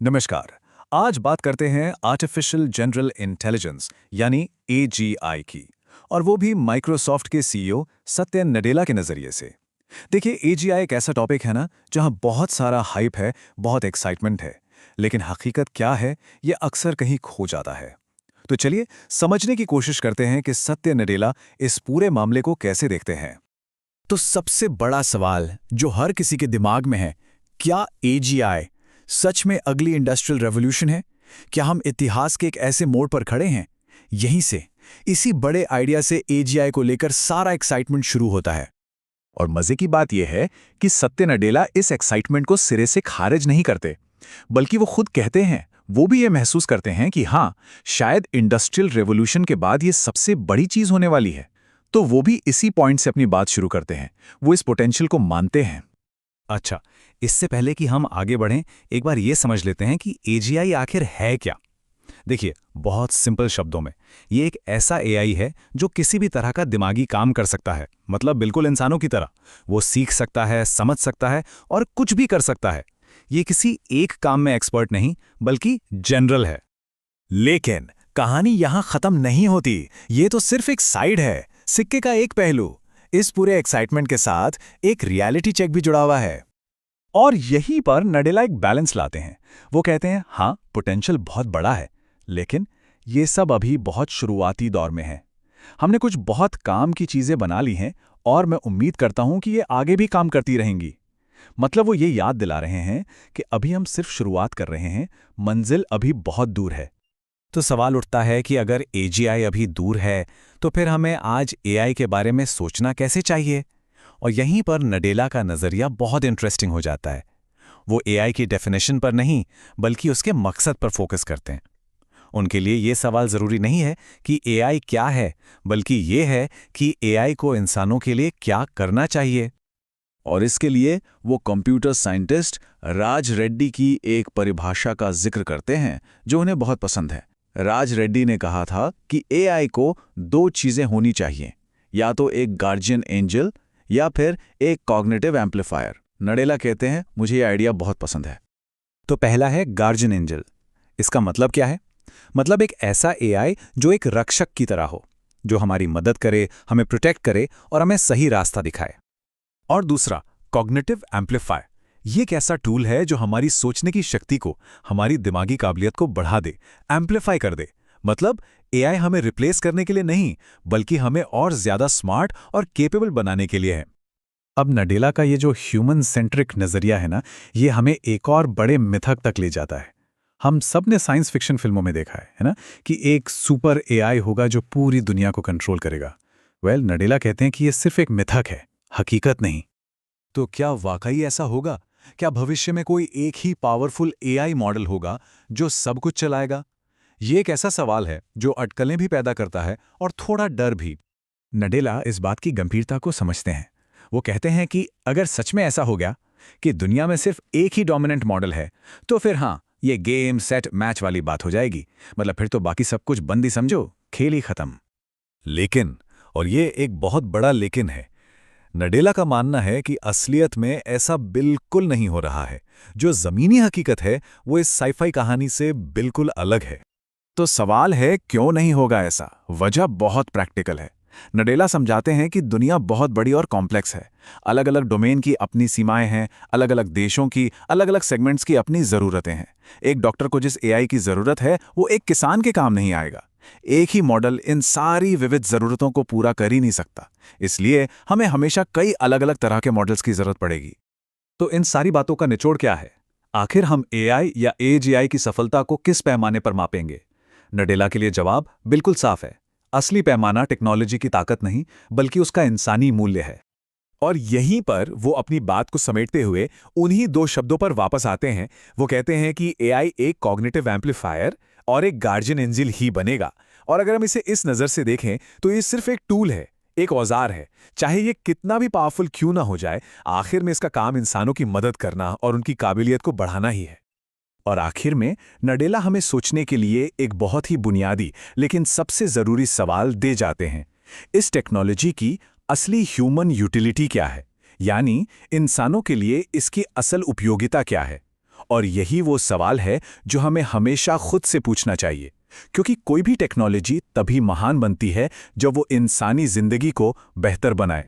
नमस्कार। आज बात करते हैं आर्टिफिशियल जनरल इंटेलिजेंस यानी एजीआई की, और वो भी माइक्रोसॉफ्ट के सीईओ सत्य नडेला के नजरिए से। देखिए, एजीआई एक ऐसा टॉपिक है ना जहां बहुत सारा हाइप है, बहुत एक्साइटमेंट है, लेकिन हकीकत क्या है ये अक्सर कहीं खो जाता है। तो चलिए समझने की कोशिश करते हैं कि सत्य नडेला इस पूरे मामले को कैसे देखते हैं। तो सबसे बड़ा सवाल जो हर किसी के दिमाग में है, क्या एजीआई सच में अगली इंडस्ट्रियल रेवोल्यूशन है? क्या हम इतिहास के एक ऐसे मोड़ पर खड़े हैं? यहीं से, इसी बड़े आइडिया से एजीआई को लेकर सारा एक्साइटमेंट शुरू होता है। और मजे की बात यह है कि सत्य नडेला इस एक्साइटमेंट को सिरे से खारिज नहीं करते, बल्कि वो खुद कहते हैं, वो भी ये महसूस करते हैं कि हाँ, शायद इंडस्ट्रियल रेवोल्यूशन के बाद ये सबसे बड़ी चीज होने वाली है। तो वो भी इसी पॉइंट से अपनी बात शुरू करते हैं। वो इस पोटेंशियल को मानते हैं। अच्छा, इससे पहले कि हम आगे बढ़ें, एक बार ये समझ लेते हैं कि एजीआई आखिर है क्या। देखिए, बहुत सिंपल शब्दों में, ये एक ऐसा एआई है जो किसी भी तरह का दिमागी काम कर सकता है, मतलब बिल्कुल इंसानों की तरह। वो सीख सकता है, समझ सकता है और कुछ भी कर सकता है। ये किसी एक काम में एक्सपर्ट नहीं, बल्कि जनरल है। लेकिन कहानी यहां खत्म नहीं होती। ये तो सिर्फ एक साइड है, सिक्के का एक पहलू। इस पूरे एक्साइटमेंट के साथ एक रियलिटी चेक भी जुड़ा हुआ है। और यहीं पर नडेला एक बैलेंस लाते हैं। वो कहते हैं, हाँ, पोटेंशियल बहुत बड़ा है, लेकिन ये सब अभी बहुत शुरुआती दौर में है। हमने कुछ बहुत काम की चीजें बना ली हैं और मैं उम्मीद करता हूं कि ये आगे भी काम करती रहेंगी। मतलब वो ये याद दिला रहे हैं कि अभी हम सिर्फ शुरुआत कर रहे हैं, मंजिल अभी बहुत दूर है। तो सवाल उठता है कि अगर एजीआई अभी दूर है, तो फिर हमें आज एआई के बारे में सोचना कैसे चाहिए? और यहीं पर नडेला का नज़रिया बहुत इंटरेस्टिंग हो जाता है। वो एआई की डेफिनेशन पर नहीं, बल्कि उसके मकसद पर फोकस करते हैं। उनके लिए ये सवाल ज़रूरी नहीं है कि एआई क्या है, बल्कि ये है कि एआई को इंसानों के लिए क्या करना चाहिए। और इसके लिए वो कंप्यूटर साइंटिस्ट राज रेड्डी की एक परिभाषा का जिक्र करते हैं जो उन्हें बहुत पसंद है। राज रेड्डी ने कहा था कि एआई को दो चीजें होनी चाहिए, या तो एक गार्जियन एंजल या फिर एक कॉग्निटिव एम्पलीफायर। नडेला कहते हैं, मुझे ये आइडिया बहुत पसंद है। तो पहला है गार्जियन एंजल। इसका मतलब क्या है? मतलब एक ऐसा एआई जो एक रक्षक की तरह हो, जो हमारी मदद करे, हमें प्रोटेक्ट करे और हमें सही रास्ता दिखाए। और दूसरा, कॉग्निटिव एम्पलीफायर। ये एक ऐसा टूल है जो हमारी सोचने की शक्ति को, हमारी दिमागी काबिलियत को बढ़ा दे, एम्पलीफाई कर दे। मतलब एआई हमें रिप्लेस करने के लिए नहीं, बल्कि हमें और ज्यादा स्मार्ट और केपेबल बनाने के लिए है। अब नडेला का ये जो ह्यूमन सेंट्रिक नजरिया है ना, ये हमें एक और बड़े मिथक तक ले जाता है। हम सब ने साइंस फिक्शन फिल्मों में देखा है ना, कि एक सुपर एआई होगा जो पूरी दुनिया को कंट्रोल करेगा। नडेला कहते हैं कि ये सिर्फ एक मिथक है, हकीकत नहीं। तो क्या वाकई ऐसा होगा? क्या भविष्य में कोई एक ही पावरफुल एआई मॉडल होगा जो सब कुछ चलाएगा? ये एक ऐसा सवाल है जो अटकलें भी पैदा करता है और थोड़ा डर भी। नडेला इस बात की गंभीरता को समझते हैं। वो कहते हैं कि अगर सच में ऐसा हो गया कि दुनिया में सिर्फ एक ही डोमिनेंट मॉडल है, तो फिर हाँ, ये गेम सेट मैच वाली बात हो जाएगी। मतलब फिर तो बाकी सब कुछ बंद ही समझो, खेल ही खत्म। लेकिन, और ये एक बहुत बड़ा लेकिन है, नडेला का मानना है कि असलियत में ऐसा बिल्कुल नहीं हो रहा है। जो जमीनी हकीकत है वो इस साइफाई कहानी से बिल्कुल अलग है। तो सवाल है, क्यों नहीं होगा ऐसा? वजह बहुत प्रैक्टिकल है। नडेला समझाते हैं कि दुनिया बहुत बड़ी और कॉम्प्लेक्स है। अलग अलग डोमेन की अपनी सीमाएं हैं, अलग अलग देशों की अलग अलग सेगमेंट्स की अपनी ज़रूरतें हैं। एक डॉक्टर को जिस एआई की ज़रूरत है, वो एक किसान के काम नहीं आएगा। एक ही मॉडल इन सारी विविध ज़रूरतों को पूरा कर ही नहीं सकता। इसलिए हमें हमेशा कई अलग अलग तरह के मॉडल्स की ज़रूरत पड़ेगी। तो इन सारी बातों का निचोड़ क्या है? आखिर हम एआई या एजीआई की सफलता को किस पैमाने पर मापेंगे? नडेला के लिए जवाब बिल्कुल साफ है। असली पैमाना टेक्नोलॉजी की ताकत नहीं, बल्कि उसका इंसानी मूल्य है। और यहीं पर वो अपनी बात को समेटते हुए उन्हीं दो शब्दों पर वापस आते हैं। वो कहते हैं कि एआई एक कॉग्निटिव एम्पलीफायर और एक गार्जियन एंजल ही बनेगा। और अगर हम इसे इस नज़र से देखें तो ये सिर्फ एक टूल है, एक औजार है। चाहे ये कितना भी पावरफुल क्यों ना हो जाए, आखिर में इसका काम इंसानों की मदद करना और उनकी काबिलियत को बढ़ाना ही है। और आखिर में नडेला हमें सोचने के लिए एक बहुत ही बुनियादी लेकिन सबसे ज़रूरी सवाल दे जाते हैं। इस टेक्नोलॉजी की असली ह्यूमन यूटिलिटी क्या है? यानी इंसानों के लिए इसकी असल उपयोगिता क्या है? और यही वो सवाल है जो हमें हमेशा खुद से पूछना चाहिए, क्योंकि कोई भी टेक्नोलॉजी तभी महान बनती है जब वो इंसानी जिंदगी को बेहतर बनाए।